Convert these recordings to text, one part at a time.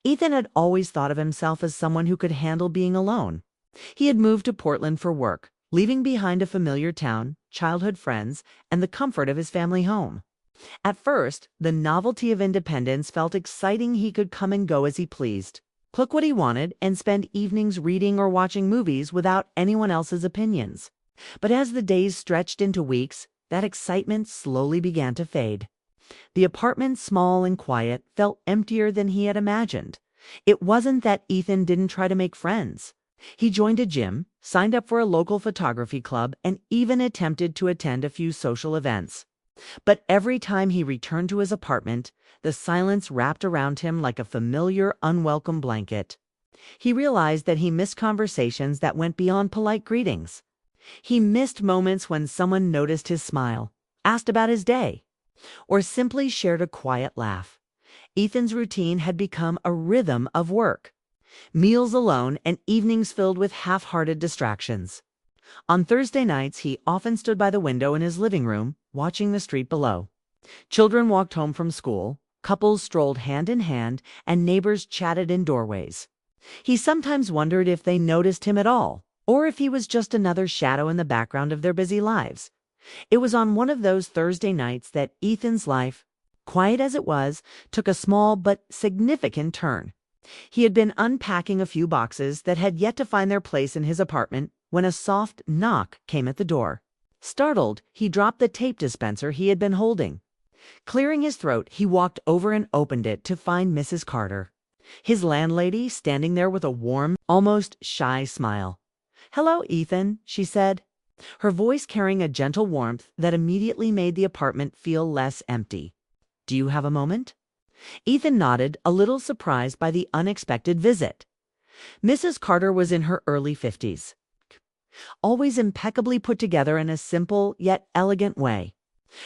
Ethan had always thought of himself as someone who could handle being alone. He had moved to Portland for work, leaving behind a familiar town, childhood friends, and the comfort of his family home. At first, the novelty of independence felt exciting. He could come and go as he pleased, cook what he wanted, and spend evenings reading or watching movies without anyone else's opinions. But as the days stretched into weeks, that excitement slowly began to fade. The apartment, small and quiet, felt emptier than he had imagined. It wasn't that Ethan didn't try to make friends. He joined a gym, signed up for a local photography club, and even attempted to attend a few social events. But every time he returned to his apartment, the silence wrapped around him like a familiar, unwelcome blanket. He realized that he missed conversations that went beyond polite greetings. He missed moments when someone noticed his smile, asked about his day, or simply shared a quiet laugh. Ethan's routine had become a rhythm of work, meals alone, and evenings filled with half-hearted distractions. On Thursday nights, he often stood by the window in his living room, watching the street below. Children walked home from school, couples strolled hand in hand, and neighbors chatted in doorways. He sometimes wondered if they noticed him at all, or if he was just another shadow in the background of their busy lives. It was on one of those Thursday nights that Ethan's life, quiet as it was, took a small but significant turn. He had been unpacking a few boxes that had yet to find their place in his apartment when a soft knock came at the door. Startled, he dropped the tape dispenser he had been holding. Clearing his throat, he walked over and opened it to find Mrs. Carter, his landlady, standing there with a warm, almost shy smile. "Hello, Ethan," she said, her voice carrying a gentle warmth that immediately made the apartment feel less empty. "Do you have a moment?" Ethan nodded, a little surprised by the unexpected visit. Mrs. Carter was in her early 50s, always impeccably put together in a simple yet elegant way.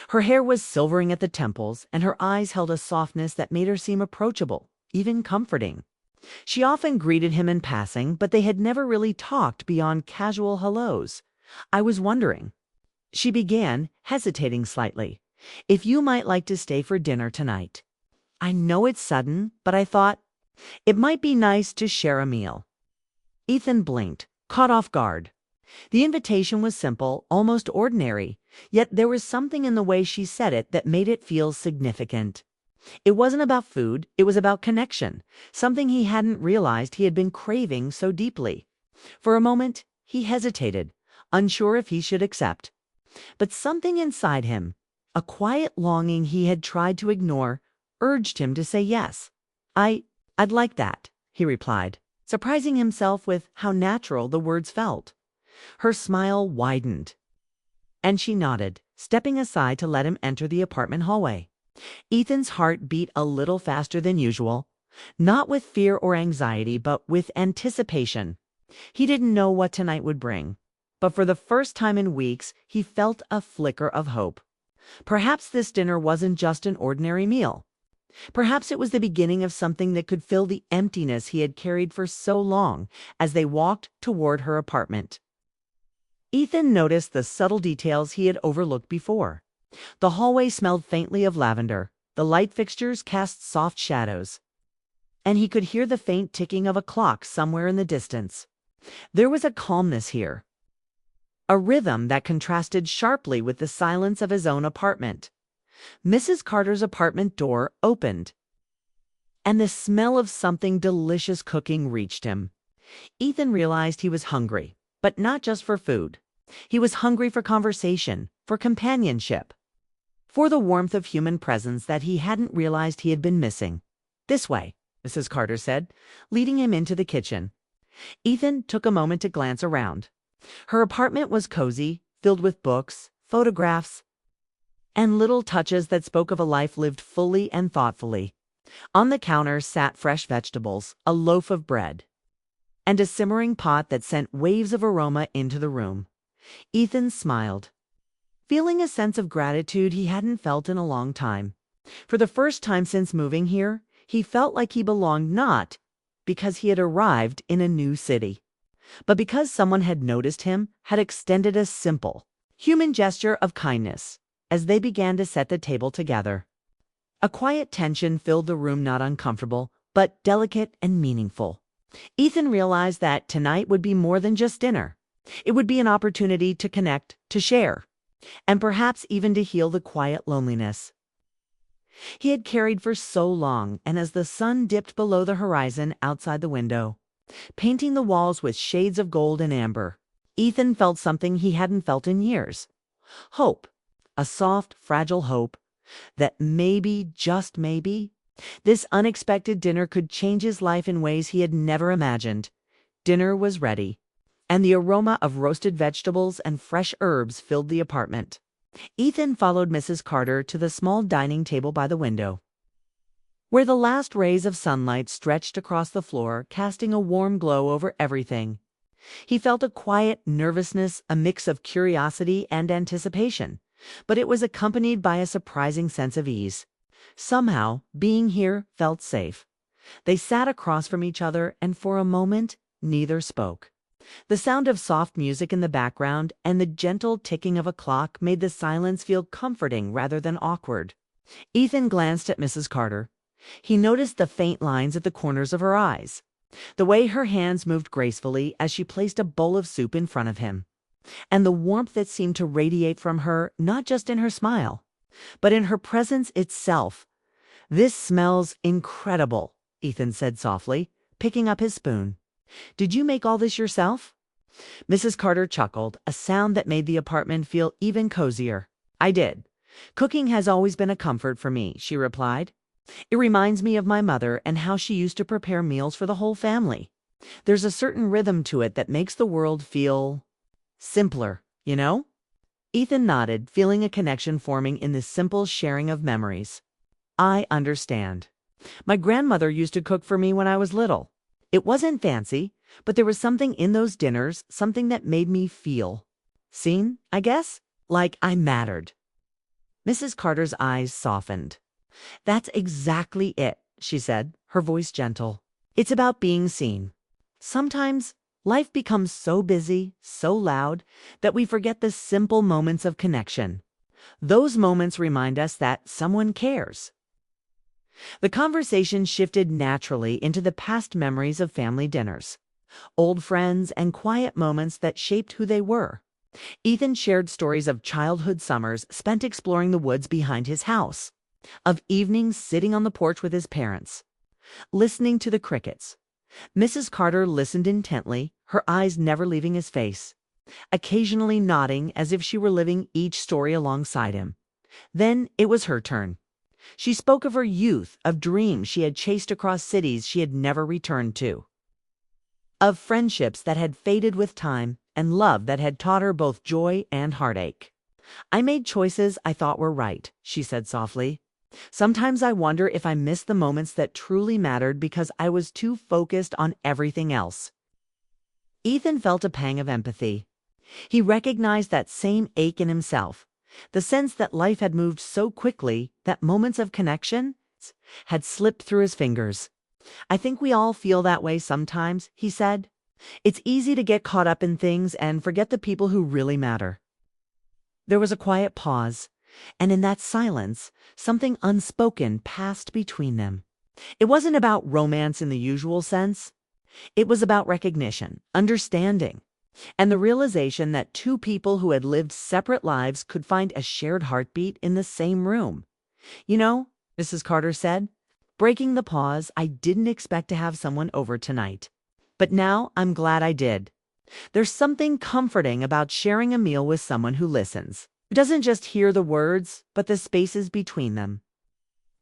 Her hair was silvering at the temples, and her eyes held a softness that made her seem approachable, even comforting. She often greeted him in passing, but they had never really talked beyond casual hellos. "I was wondering," she began, hesitating slightly, "if you might like to stay for dinner tonight. I know it's sudden, but I thought it might be nice to share a meal." Ethan blinked, caught off guard. The invitation was simple, almost ordinary, yet there was something in the way she said it that made it feel significant. It wasn't about food, it was about connection, something he hadn't realized he had been craving so deeply. For a moment, he hesitated, unsure if he should accept. But something inside him, a quiet longing he had tried to ignore, urged him to say yes. I'd like that," he replied, surprising himself with how natural the words felt. Her smile widened, and she nodded, stepping aside to let him enter the apartment hallway. Ethan's heart beat a little faster than usual, not with fear or anxiety, but with anticipation. He didn't know what tonight would bring, but for the first time in weeks, he felt a flicker of hope. Perhaps this dinner wasn't just an ordinary meal. Perhaps it was the beginning of something that could fill the emptiness he had carried for so long. As they walked toward her apartment, Ethan noticed the subtle details he had overlooked before. The hallway smelled faintly of lavender, the light fixtures cast soft shadows, and he could hear the faint ticking of a clock somewhere in the distance. There was a calmness here, a rhythm that contrasted sharply with the silence of his own apartment. Mrs. Carter's apartment door opened, and the smell of something delicious cooking reached him. Ethan realized he was hungry, but not just for food. He was hungry for conversation, for companionship, for the warmth of human presence that he hadn't realized he had been missing. "This way," Mrs. Carter said, leading him into the kitchen. Ethan took a moment to glance around. Her apartment was cozy, filled with books, photographs, and little touches that spoke of a life lived fully and thoughtfully. On the counter sat fresh vegetables, a loaf of bread, and a simmering pot that sent waves of aroma into the room. Ethan smiled, feeling a sense of gratitude he hadn't felt in a long time. For the first time since moving here, he felt like he belonged, not because he had arrived in a new city, but because someone had noticed him, had extended a simple, human gesture of kindness as they began to set the table together. A quiet tension filled the room, not uncomfortable, but delicate and meaningful. Ethan realized that tonight would be more than just dinner. It would be an opportunity to connect, to share, and perhaps even to heal the quiet loneliness he had carried for so long. And as the sun dipped below the horizon outside the window, painting the walls with shades of gold and amber, Ethan felt something he hadn't felt in years. Hope. A soft, fragile hope that maybe, just maybe, this unexpected dinner could change his life in ways he had never imagined. Dinner was ready, and the aroma of roasted vegetables and fresh herbs filled the apartment. Ethan followed Mrs. Carter to the small dining table by the window, where the last rays of sunlight stretched across the floor, casting a warm glow over everything. He felt a quiet nervousness, a mix of curiosity and anticipation, but it was accompanied by a surprising sense of ease. Somehow, being here felt safe. They sat across from each other, and for a moment, neither spoke. The sound of soft music in the background and the gentle ticking of a clock made the silence feel comforting rather than awkward. Ethan glanced at Mrs. Carter. He noticed the faint lines at the corners of her eyes, the way her hands moved gracefully as she placed a bowl of soup in front of him, and the warmth that seemed to radiate from her, not just in her smile, but in her presence itself. "This smells incredible," Ethan said softly, picking up his spoon. "Did you make all this yourself?" Mrs. Carter chuckled, a sound that made the apartment feel even cozier. "I did. Cooking has always been a comfort for me," she replied. "It reminds me of my mother and how she used to prepare meals for the whole family. There's a certain rhythm to it that makes the world feel simpler, you know?" Ethan nodded, feeling a connection forming in this simple sharing of memories. "I understand. My grandmother used to cook for me when I was little. It wasn't fancy, but there was something in those dinners, something that made me feel seen, I guess, like I mattered." Mrs. Carter's eyes softened. "That's exactly it," she said, her voice gentle. "It's about being seen. Sometimes life becomes so busy, so loud, that we forget the simple moments of connection. Those moments remind us that someone cares." The conversation shifted naturally into the past memories of family dinners, old friends, and quiet moments that shaped who they were. Ethan shared stories of childhood summers spent exploring the woods behind his house, of evenings sitting on the porch with his parents, listening to the crickets. Mrs. Carter listened intently, her eyes never leaving his face, occasionally nodding as if she were living each story alongside him. Then it was her turn. She spoke of her youth, of dreams she had chased across cities she had never returned to, of friendships that had faded with time, and love that had taught her both joy and heartache. "I made choices I thought were right," she said softly. "Sometimes I wonder if I missed the moments that truly mattered because I was too focused on everything else." Ethan felt a pang of empathy. He recognized that same ache in himself, the sense that life had moved so quickly that moments of connection had slipped through his fingers. "I think we all feel that way sometimes," he said. "It's easy to get caught up in things and forget the people who really matter." There was a quiet pause, and in that silence, something unspoken passed between them. It wasn't about romance in the usual sense. It was about recognition, understanding, and the realization that two people who had lived separate lives could find a shared heartbeat in the same room. "You know," Mrs. Carter said, breaking the pause, "I didn't expect to have someone over tonight. But now I'm glad I did. There's something comforting about sharing a meal with someone who listens, who doesn't just hear the words, but the spaces between them."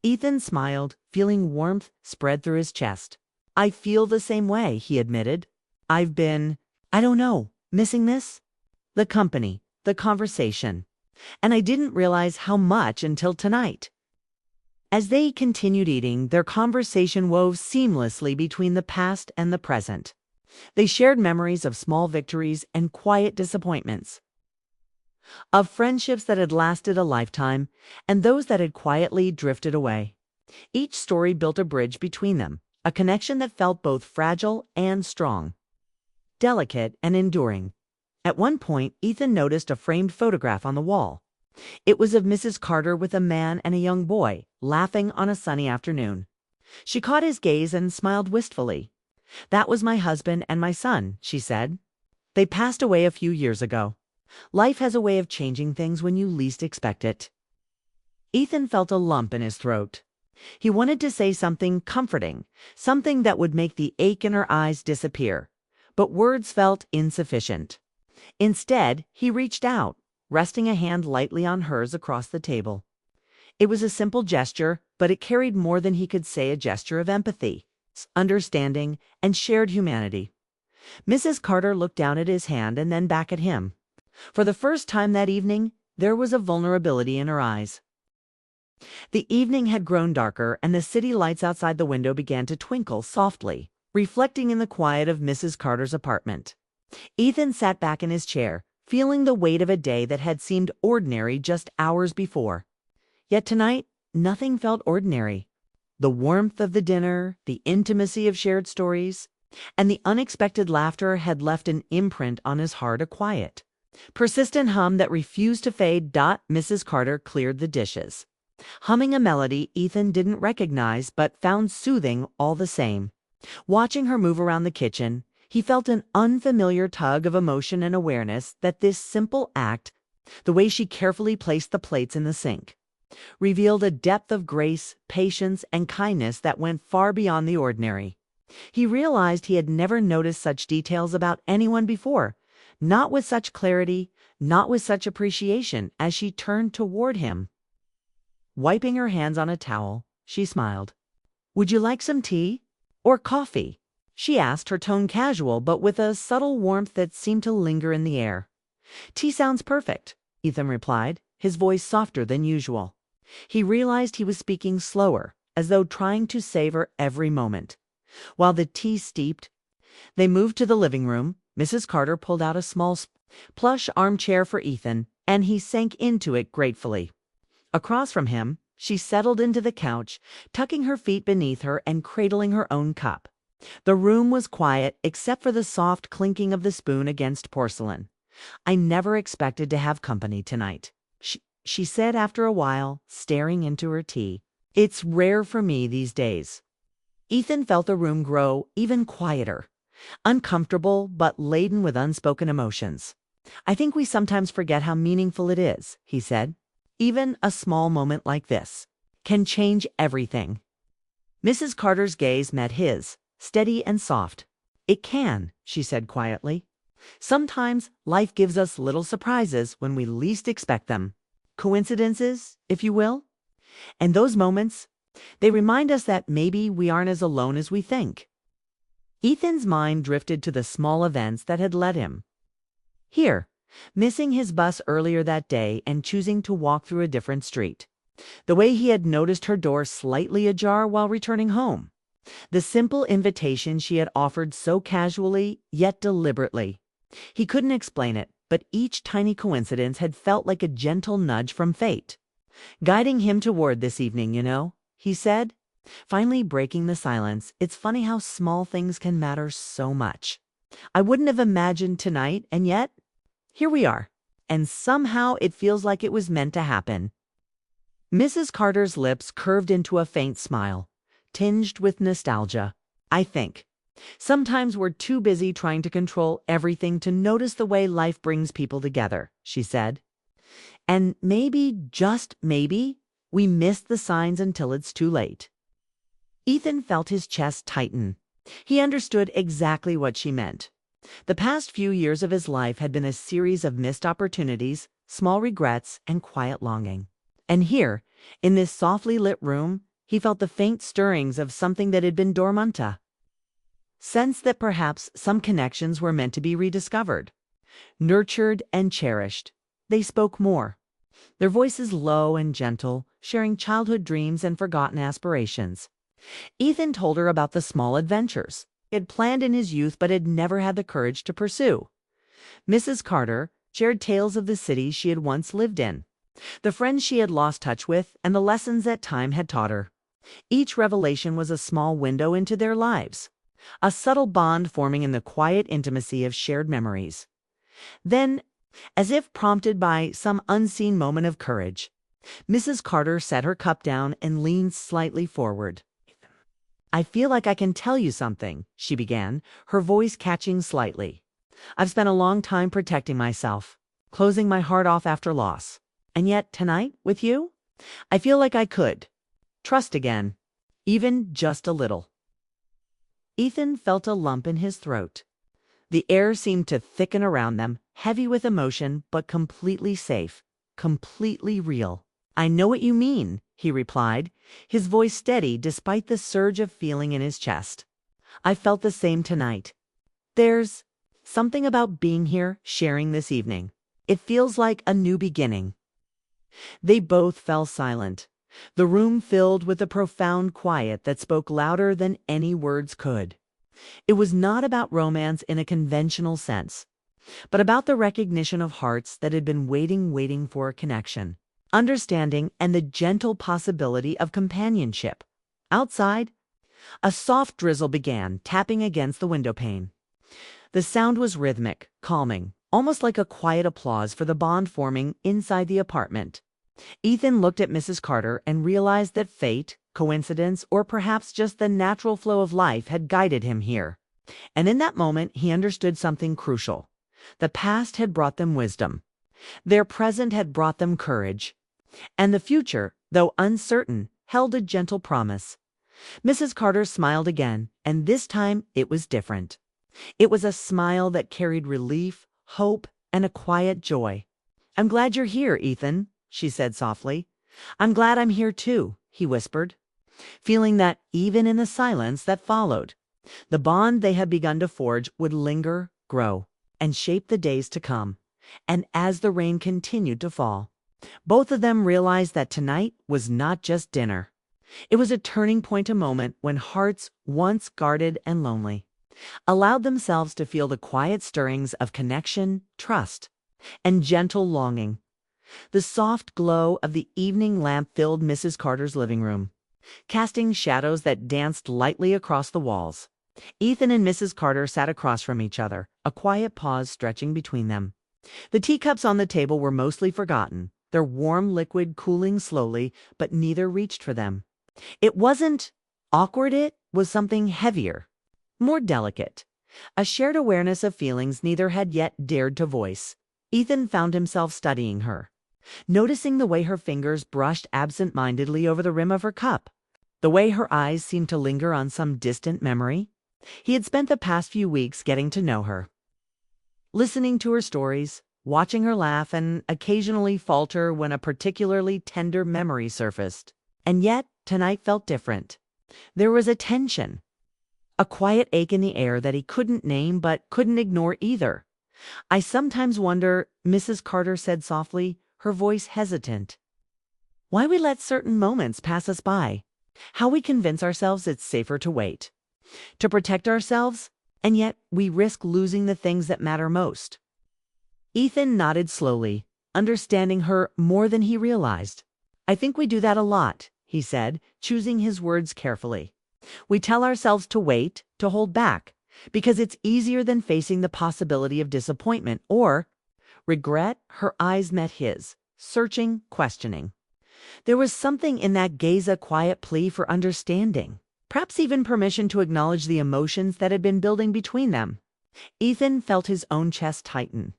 Ethan smiled, feeling warmth spread through his chest. "I feel the same way," he admitted. "I've been, I don't know, missing this? The company, the conversation. And I didn't realize how much until tonight." As they continued eating, their conversation wove seamlessly between the past and the present. They shared memories of small victories and quiet disappointments, of friendships that had lasted a lifetime and those that had quietly drifted away. Each story built a bridge between them, a connection that felt both fragile and strong, delicate and enduring. At one point, Ethan noticed a framed photograph on the wall. It was of Mrs. Carter with a man and a young boy, laughing on a sunny afternoon. She caught his gaze and smiled wistfully. "That was my husband and my son," she said. "They passed away a few years ago. Life has a way of changing things when you least expect it." Ethan felt a lump in his throat. He wanted to say something comforting, something that would make the ache in her eyes disappear, but words felt insufficient. Instead, he reached out, resting a hand lightly on hers across the table. It was a simple gesture, but it carried more than he could say, a gesture of empathy, understanding, and shared humanity. Mrs. Carter looked down at his hand and then back at him. For the first time that evening, there was a vulnerability in her eyes. The evening had grown darker, and the city lights outside the window began to twinkle softly, reflecting in the quiet of Mrs. Carter's apartment. Ethan sat back in his chair, feeling the weight of a day that had seemed ordinary just hours before. Yet tonight, nothing felt ordinary. The warmth of the dinner, the intimacy of shared stories, and the unexpected laughter had left an imprint on his heart, a quiet, persistent hum that refused to fade. Mrs. Carter cleared the dishes, humming a melody Ethan didn't recognize but found soothing all the same. Watching her move around the kitchen, he felt an unfamiliar tug of emotion and awareness that this simple act, the way she carefully placed the plates in the sink, revealed a depth of grace, patience, and kindness that went far beyond the ordinary. He realized he had never noticed such details about anyone before, not with such clarity, not with such appreciation, as she turned toward him. Wiping her hands on a towel, she smiled. "Would you like some tea? Or coffee?" she asked, her tone casual but with a subtle warmth that seemed to linger in the air. "Tea sounds perfect," Ethan replied, his voice softer than usual. He realized he was speaking slower, as though trying to savor every moment. While the tea steeped, they moved to the living room. Mrs. Carter pulled out a small plush armchair for Ethan, and he sank into it gratefully. Across from him, she settled into the couch, tucking her feet beneath her and cradling her own cup. The room was quiet, except for the soft clinking of the spoon against porcelain. "I never expected to have company tonight," she said after a while, staring into her tea. "It's rare for me these days." Ethan felt the room grow even quieter, uncomfortable but laden with unspoken emotions. "I think we sometimes forget how meaningful it is," he said. "Even a small moment like this can change everything." Mrs. Carter's gaze met his, steady and soft. "It can," she said quietly. "Sometimes life gives us little surprises when we least expect them. Coincidences, if you will. And those moments, they remind us that maybe we aren't as alone as we think." Ethan's mind drifted to the small events that had led him here, missing his bus earlier that day and choosing to walk through a different street. The way he had noticed her door slightly ajar while returning home. The simple invitation she had offered so casually, yet deliberately. He couldn't explain it, but each tiny coincidence had felt like a gentle nudge from fate. "Guiding him toward this evening, you know," he said, finally breaking the silence. "It's funny how small things can matter so much. I wouldn't have imagined tonight, and yet, here we are. And somehow it feels like it was meant to happen." Mrs. Carter's lips curved into a faint smile, tinged with nostalgia. "I think sometimes we're too busy trying to control everything to notice the way life brings people together," she said. "And maybe, just maybe, we miss the signs until it's too late." Ethan felt his chest tighten. He understood exactly what she meant. The past few years of his life had been a series of missed opportunities, small regrets, and quiet longing. And here, in this softly lit room, he felt the faint stirrings of something that had been dormant. Sense that perhaps some connections were meant to be rediscovered, nurtured and cherished. They spoke more, their voices low and gentle, sharing childhood dreams and forgotten aspirations. Ethan told her about the small adventures he had planned in his youth but had never had the courage to pursue. Mrs. Carter shared tales of the cities she had once lived in, the friends she had lost touch with, and the lessons that time had taught her. Each revelation was a small window into their lives, a subtle bond forming in the quiet intimacy of shared memories. Then, as if prompted by some unseen moment of courage, Mrs. Carter set her cup down and leaned slightly forward. I feel like I can tell you something, she began, her voice catching slightly. I've spent a long time protecting myself, closing my heart off after loss. And yet, tonight, with you, I feel like I could trust again, even just a little. Ethan felt a lump in his throat. The air seemed to thicken around them, heavy with emotion, but completely safe, completely real. I know what you mean, he replied, his voice steady despite the surge of feeling in his chest. I felt the same tonight. There's something about being here, sharing this evening. It feels like a new beginning. They both fell silent, the room filled with a profound quiet that spoke louder than any words could. It was not about romance in a conventional sense, but about the recognition of hearts that had been waiting for a connection, understanding, and the gentle possibility of companionship. Outside, a soft drizzle began, tapping against the windowpane. The sound was rhythmic, calming, almost like a quiet applause for the bond forming inside the apartment. Ethan looked at Mrs. Carter and realized that fate, coincidence, or perhaps just the natural flow of life had guided him here. And in that moment, he understood something crucial. The past had brought them wisdom. Their present had brought them courage. And the future, though uncertain, held a gentle promise. Mrs. Carter smiled again, and this time it was different. It was a smile that carried relief, hope, and a quiet joy. I'm glad you're here, Ethan, she said softly. I'm glad I'm here too, he whispered, feeling that even in the silence that followed, the bond they had begun to forge would linger, grow, and shape the days to come. And as the rain continued to fall, both of them realized that tonight was not just dinner. It was a turning point, a moment when hearts, once guarded and lonely, allowed themselves to feel the quiet stirrings of connection, trust, and gentle longing. The soft glow of the evening lamp filled Mrs. Carter's living room, casting shadows that danced lightly across the walls. Ethan and Mrs. Carter sat across from each other, a quiet pause stretching between them. The teacups on the table were mostly forgotten, their warm liquid cooling slowly, but neither reached for them. It wasn't awkward, it was something heavier, more delicate, a shared awareness of feelings neither had yet dared to voice. Ethan found himself studying her, noticing the way her fingers brushed absent-mindedly over the rim of her cup, the way her eyes seemed to linger on some distant memory. He had spent the past few weeks getting to know her, listening to her stories, watching her laugh and occasionally falter when a particularly tender memory surfaced. And yet, tonight felt different. There was a tension, a quiet ache in the air that he couldn't name but couldn't ignore either. I sometimes wonder, Mrs. Carter said softly, her voice hesitant, why we let certain moments pass us by, how we convince ourselves it's safer to wait, to protect ourselves, and yet we risk losing the things that matter most. Ethan nodded slowly, understanding her more than he realized. I think we do that a lot, he said, choosing his words carefully. We tell ourselves to wait, to hold back, because it's easier than facing the possibility of disappointment or regret. Her eyes met his, searching, questioning. There was something in that gaze, a quiet plea for understanding, perhaps even permission to acknowledge the emotions that had been building between them. Ethan felt his own chest tighten.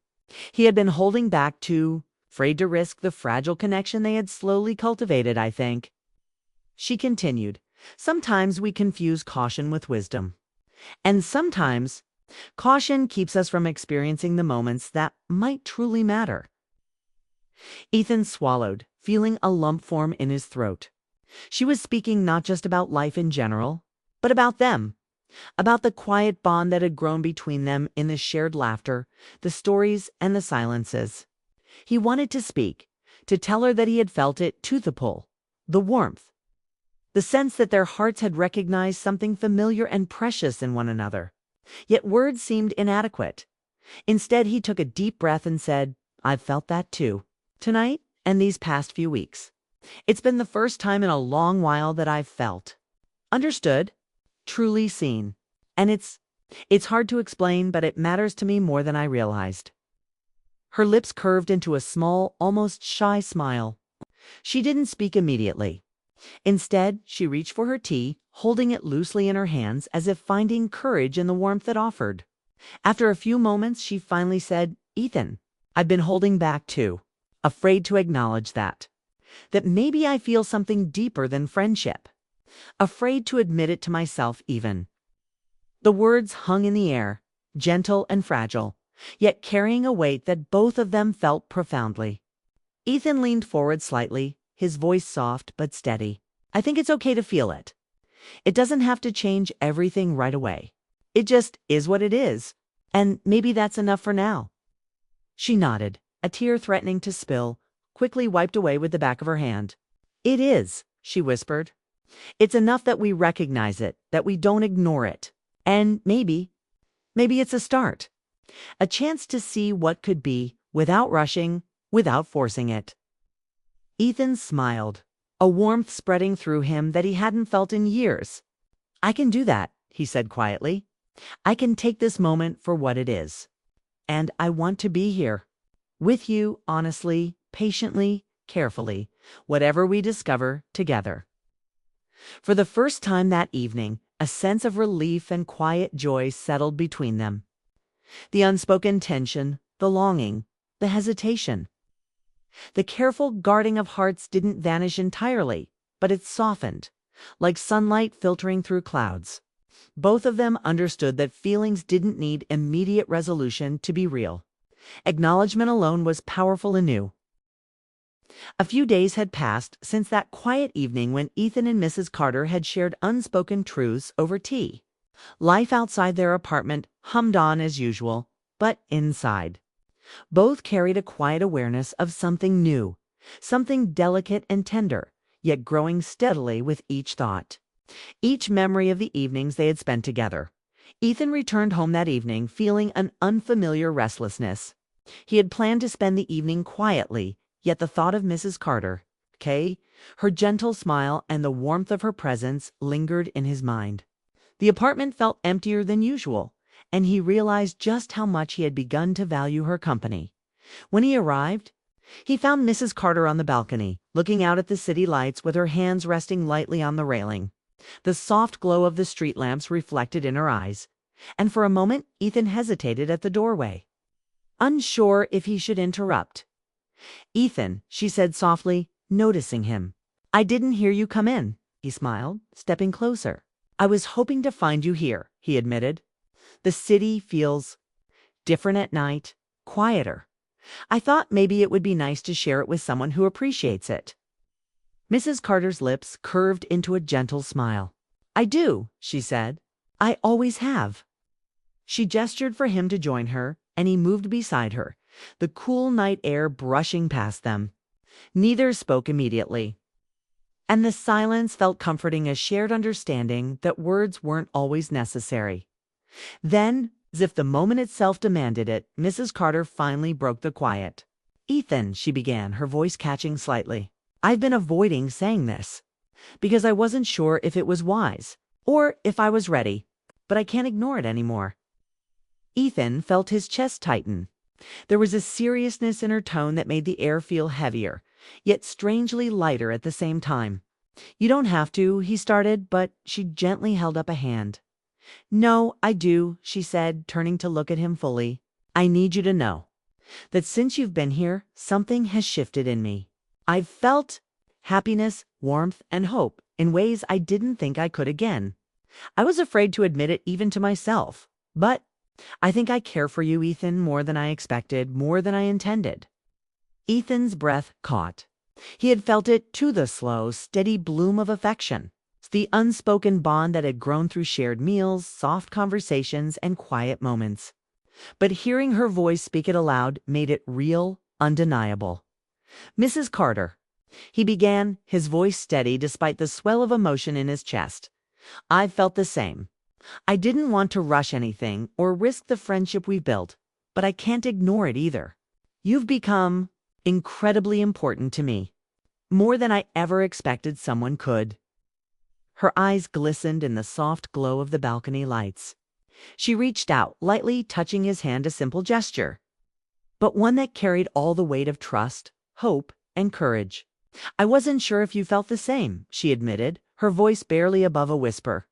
He had been holding back, too afraid to risk the fragile connection they had slowly cultivated, I think. She continued, sometimes we confuse caution with wisdom. And sometimes caution keeps us from experiencing the moments that might truly matter. Ethan swallowed, feeling a lump form in his throat. She was speaking not just about life in general, but about them, about the quiet bond that had grown between them in the shared laughter, the stories, and the silences. He wanted to speak, to tell her that he had felt it to the pull, the warmth, the sense that their hearts had recognized something familiar and precious in one another. Yet words seemed inadequate. Instead, he took a deep breath and said, I've felt that too, tonight and these past few weeks. It's been the first time in a long while that I've felt understood, truly seen. And it's hard to explain, but it matters to me more than I realized. Her lips curved into a small, almost shy smile. She didn't speak immediately. Instead, she reached for her tea, holding it loosely in her hands as if finding courage in the warmth it offered. After a few moments, she finally said, "Ethan, I've been holding back too, afraid to acknowledge that maybe I feel something deeper than friendship, afraid to admit it to myself even." The words hung in the air, gentle and fragile, yet carrying a weight that both of them felt profoundly. Ethan leaned forward slightly, his voice soft but steady. "I think it's okay to feel it. It doesn't have to change everything right away. It just is what it is, and maybe that's enough for now." She nodded, a tear threatening to spill, quickly wiped away with the back of her hand. "It is," she whispered. "It's enough that we recognize it, that we don't ignore it. And maybe it's a start. A chance to see what could be, without rushing, without forcing it." Ethan smiled, a warmth spreading through him that he hadn't felt in years. "I can do that," he said quietly. "I can take this moment for what it is. And I want to be here, with you, honestly, patiently, carefully, whatever we discover together." For the first time that evening, a sense of relief and quiet joy settled between them. The unspoken tension, the longing, the hesitation. The careful guarding of hearts didn't vanish entirely, but it softened, like sunlight filtering through clouds. Both of them understood that feelings didn't need immediate resolution to be real. Acknowledgement alone was powerful anew. A few days had passed since that quiet evening when Ethan and Mrs. Carter had shared unspoken truths over tea. Life outside their apartment hummed on as usual, but inside, both carried a quiet awareness of something new, something delicate and tender, yet growing steadily with each thought, each memory of the evenings they had spent together. Ethan returned home that evening feeling an unfamiliar restlessness. He had planned to spend the evening quietly, yet the thought of Mrs. Carter, Kay, her gentle smile and the warmth of her presence lingered in his mind. The apartment felt emptier than usual, and he realized just how much he had begun to value her company. When he arrived, he found Mrs. Carter on the balcony, looking out at the city lights with her hands resting lightly on the railing. The soft glow of the street lamps reflected in her eyes, and for a moment Ethan hesitated at the doorway, unsure if he should interrupt. "Ethan," she said softly, noticing him. "I didn't hear you come in," he smiled, stepping closer. "I was hoping to find you here," he admitted. "The city feels different at night, quieter. I thought maybe it would be nice to share it with someone who appreciates it." Mrs. Carter's lips curved into a gentle smile. "I do," she said. "I always have." She gestured for him to join her, and he moved beside her, the cool night air brushing past them. Neither spoke immediately, and the silence felt comforting, a shared understanding that words weren't always necessary. Then, as if the moment itself demanded it, Mrs. Carter finally broke the quiet. "Ethan," she began, her voice catching slightly, "I've been avoiding saying this, because I wasn't sure if it was wise, or if I was ready, but I can't ignore it anymore." Ethan felt his chest tighten. There was a seriousness in her tone that made the air feel heavier, yet strangely lighter at the same time. "You don't have to," he started, but she gently held up a hand. "No, I do," she said, turning to look at him fully. "I need you to know that since you've been here, something has shifted in me. I've felt happiness, warmth, and hope in ways I didn't think I could again. I was afraid to admit it even to myself, but I think I care for you, Ethan, more than I expected, more than I intended." Ethan's breath caught. He had felt it too, the slow, steady bloom of affection, the unspoken bond that had grown through shared meals, soft conversations, and quiet moments. But hearing her voice speak it aloud made it real, undeniable. "Mrs. Carter," he began, his voice steady despite the swell of emotion in his chest. "I've felt the same. I didn't want to rush anything or risk the friendship we've built, but I can't ignore it either. You've become incredibly important to me, more than I ever expected someone could." Her eyes glistened in the soft glow of the balcony lights. She reached out, lightly touching his hand, a simple gesture, but one that carried all the weight of trust, hope, and courage. I wasn't sure if you felt the same, she admitted, her voice barely above a whisper.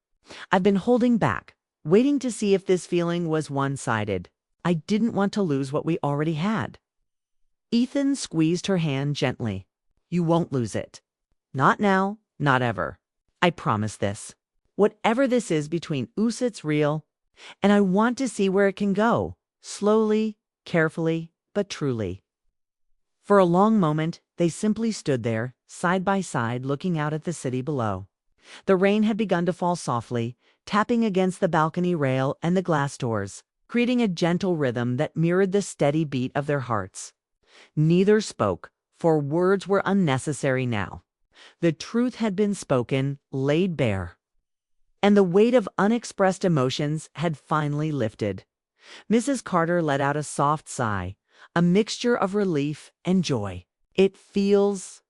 I've been holding back, waiting to see if this feeling was one-sided. I didn't want to lose what we already had. Ethan squeezed her hand gently. You won't lose it. Not now, not ever. I promise this. Whatever this is between us, it's real. And I want to see where it can go. Slowly, carefully, but truly. For a long moment, they simply stood there, side by side, looking out at the city below. The rain had begun to fall softly, tapping against the balcony rail and the glass doors, creating a gentle rhythm that mirrored the steady beat of their hearts. Neither spoke, for words were unnecessary now. The truth had been spoken, laid bare. And the weight of unexpressed emotions had finally lifted. Mrs. Carter let out a soft sigh, a mixture of relief and joy. It feels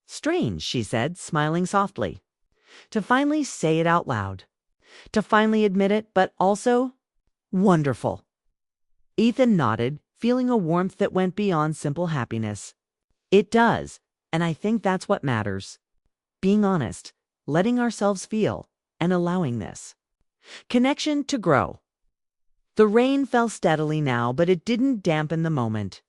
strange, she said, smiling softly. To finally say it out loud. To finally admit it, but also wonderful. Ethan nodded, feeling a warmth that went beyond simple happiness. It does, and I think that's what matters. Being honest, letting ourselves feel, and allowing this connection to grow. The rain fell steadily now, but it didn't dampen the moment.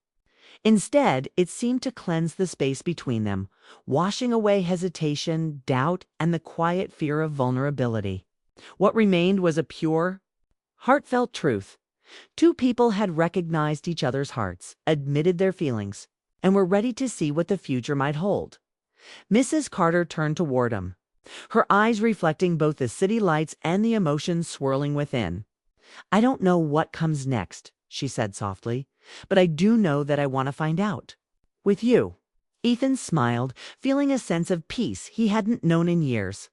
Instead, it seemed to cleanse the space between them, washing away hesitation, doubt, and the quiet fear of vulnerability. What remained was a pure, heartfelt truth. Two people had recognized each other's hearts, admitted their feelings, and were ready to see what the future might hold. Mrs. Carter turned toward him, her eyes reflecting both the city lights and the emotions swirling within. I don't know what comes next, she said softly, but I do know that I want to find out. With you. Ethan smiled, feeling a sense of peace he hadn't known in years.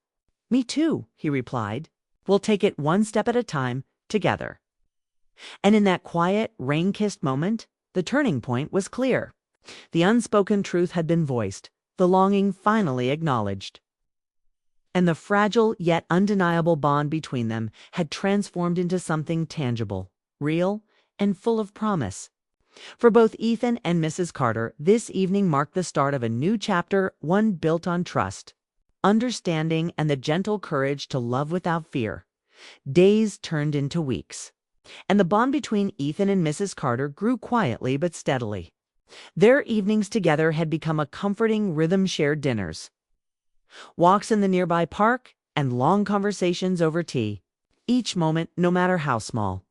Me too, he replied. We'll take it one step at a time, together. And in that quiet, rain-kissed moment, the turning point was clear. The unspoken truth had been voiced, the longing finally acknowledged. And the fragile yet undeniable bond between them had transformed into something tangible, real, and full of promise. For both Ethan and Mrs. Carter, this evening marked the start of a new chapter, one built on trust, understanding, and the gentle courage to love without fear. Days turned into weeks, and the bond between Ethan and Mrs. Carter grew quietly but steadily. Their evenings together had become a comforting rhythm-shared dinners, walks in the nearby park, and long conversations over tea. Each moment, no matter how small,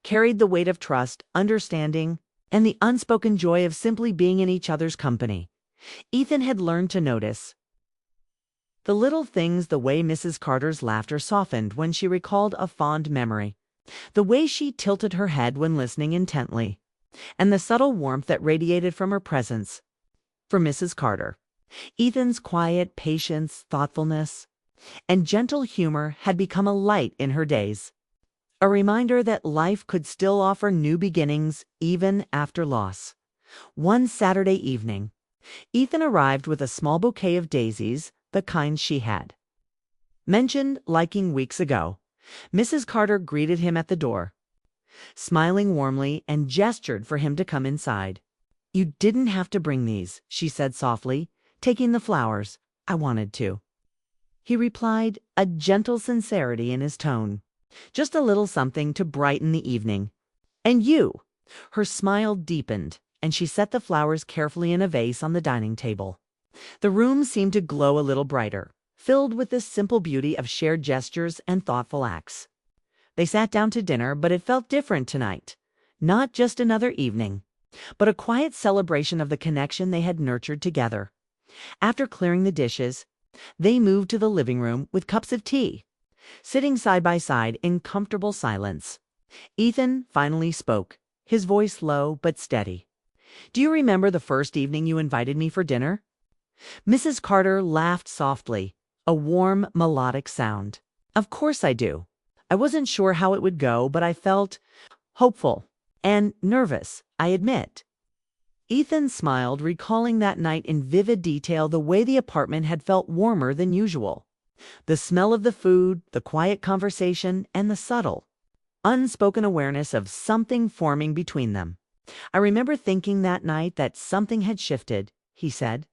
carried the weight of trust, understanding, and the unspoken joy of simply being in each other's company. Ethan had learned to notice the little things, the way Mrs. Carter's laughter softened when she recalled a fond memory, the way she tilted her head when listening intently, and the subtle warmth that radiated from her presence. For Mrs. Carter, Ethan's quiet patience, thoughtfulness, and gentle humor had become a light in her days, a reminder that life could still offer new beginnings even after loss. One Saturday evening, Ethan arrived with a small bouquet of daisies, the kind she had mentioned liking weeks ago. Mrs. Carter greeted him at the door, smiling warmly, and gestured for him to come inside. You didn't have to bring these, she said softly, taking the flowers. I wanted to. He replied, a gentle sincerity in his tone. Just a little something to brighten the evening. And you? Her smile deepened, and she set the flowers carefully in a vase on the dining table. The room seemed to glow a little brighter, filled with the simple beauty of shared gestures and thoughtful acts. They sat down to dinner, but it felt different tonight. Not just another evening, but a quiet celebration of the connection they had nurtured together. After clearing the dishes, they moved to the living room with cups of tea, sitting side by side in comfortable silence. Ethan finally spoke, his voice low but steady. Do you remember the first evening you invited me for dinner? Mrs. Carter laughed softly, a warm, melodic sound. Of course I do. I wasn't sure how it would go, but I felt hopeful and nervous, I admit. Ethan smiled, recalling that night in vivid detail, the way the apartment had felt warmer than usual. The smell of the food, the quiet conversation, and the subtle, unspoken awareness of something forming between them. I remember thinking that night that something had shifted, he said.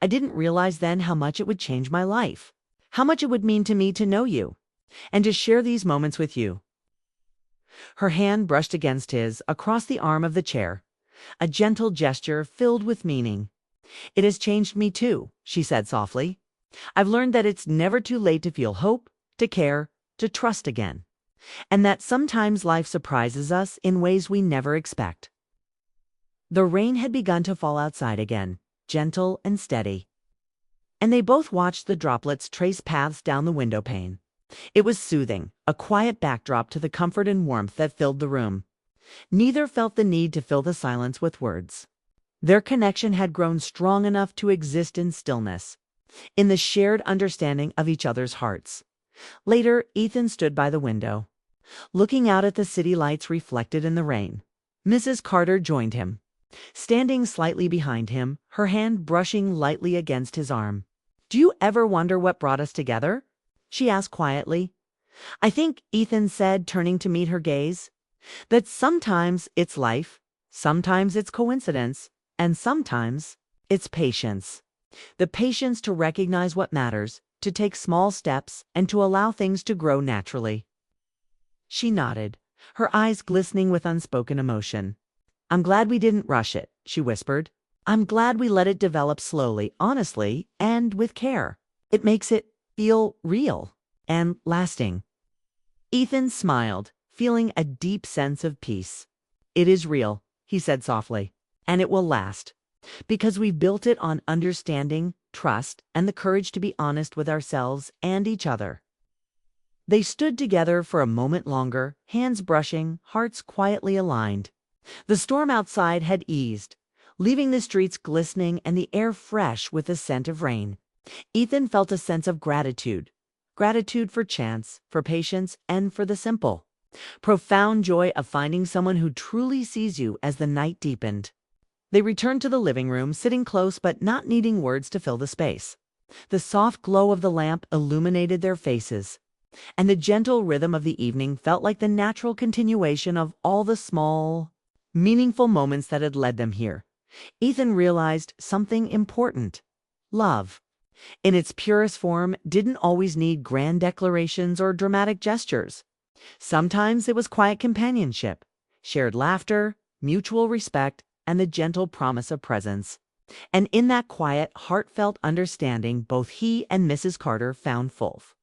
I didn't realize then how much it would change my life, how much it would mean to me to know you, and to share these moments with you." Her hand brushed against his, across the arm of the chair, a gentle gesture filled with meaning. "It has changed me too," she said softly. "I've learned that it's never too late to feel hope, to care, to trust again, and that sometimes life surprises us in ways we never expect." The rain had begun to fall outside again, gentle and steady, and they both watched the droplets trace paths down the window pane. It was soothing, a quiet backdrop to the comfort and warmth that filled the room. Neither felt the need to fill the silence with words. Their connection had grown strong enough to exist in stillness, in the shared understanding of each other's hearts. Later, Ethan stood by the window, looking out at the city lights reflected in the rain. Mrs. Carter joined him, standing slightly behind him, her hand brushing lightly against his arm. "Do you ever wonder what brought us together?" she asked quietly. "I think," Ethan said, turning to meet her gaze, "that sometimes it's life, sometimes it's coincidence, and sometimes it's patience. The patience to recognize what matters, to take small steps, and to allow things to grow naturally." She nodded, her eyes glistening with unspoken emotion. "I'm glad we didn't rush it," she whispered. "I'm glad we let it develop slowly, honestly, and with care. It makes it feel real and lasting." Ethan smiled, feeling a deep sense of peace. "It is real," he said softly, "and it will last, because we've built it on understanding, trust, and the courage to be honest with ourselves and each other." They stood together for a moment longer, hands brushing, hearts quietly aligned. The storm outside had eased, leaving the streets glistening and the air fresh with the scent of rain. Ethan felt a sense of gratitude. Gratitude for chance, for patience, and for the simple, profound joy of finding someone who truly sees you as the night deepened. They returned to the living room, sitting close but not needing words to fill the space. The soft glow of the lamp illuminated their faces, and the gentle rhythm of the evening felt like the natural continuation of all the small, meaningful moments that had led them here. Ethan realized something important. Love, in its purest form, didn't always need grand declarations or dramatic gestures. Sometimes it was quiet companionship, shared laughter, mutual respect, and the gentle promise of presence. And in that quiet, heartfelt understanding, both he and Mrs. Carter found fulfillment.